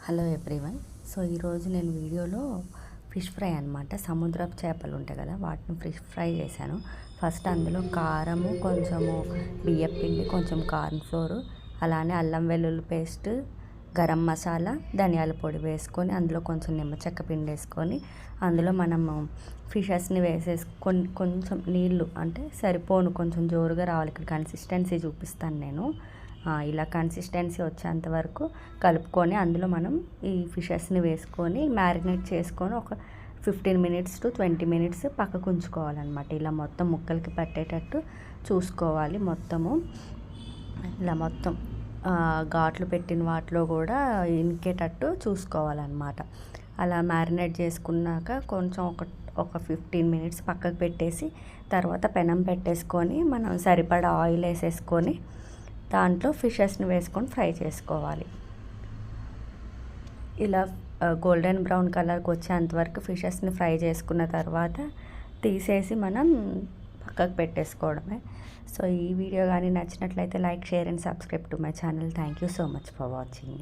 Hello everyone. So ఈరోజు నేను వీడియోలో ఫిష్ ఫ్రై అనమాట, సముద్రపు చేపలు ఉంటాయి కదా, వాటిని ఫిష్ ఫ్రై చేశాను. ఫస్ట్ అందులో కారము, కొంచెము బియ్యం పిండి, కొంచెం కార్న్ ఫ్లోర్, అలానే అల్లం వెల్లుల్లి పేస్ట్, గరం మసాలా, ధనియాల పొడి వేసుకొని అందులో కొంచెం నిమ్మచెక్క పిండి వేసుకొని అందులో మనము ఫిషెస్ని వేసేసుకొని కొంచెం నీళ్ళు అంటే సరిపోను, కొంచెం జోరుగా రావాలి. ఇక్కడ కన్సిస్టెన్సీ చూపిస్తాను నేను. ఇలా కన్సిస్టెన్సీ వచ్చేంత వరకు కలుపుకొని అందులో మనం ఈ ఫిషెస్ని వేసుకొని మ్యారినేట్ చేసుకొని ఒక 15 minutes to 20 minutes పక్కకు ఉంచుకోవాలన్నమాట. ఇలా మొత్తం ముక్కలకి పట్టేటట్టు చూసుకోవాలి. మొత్తము ఇలా మొత్తం ఘాట్లు పెట్టిన వాటిలో కూడా ఇంకేటట్టు చూసుకోవాలన్నమాట. అలా మ్యారినేట్ చేసుకున్నాక కొంచెం ఒక 15 minutes పక్కకు పెట్టేసి తర్వాత పెనం పెట్టేసుకొని మనం సరిపడా ఆయిల్ వేసేసుకొని దాంట్లో ఫిషెస్ని వేసుకొని ఫ్రై చేసుకోవాలి. ఇలా గోల్డెన్ బ్రౌన్ కలర్కి వచ్చేంతవరకు ఫిషెస్ని ఫ్రై చేసుకున్న తర్వాత తీసేసి మనం పక్కకు పెట్టేసుకోవడమే. సో ఈ వీడియో కానీ నచ్చినట్లయితే like, share and subscribe to my channel. Thank you so much for watching.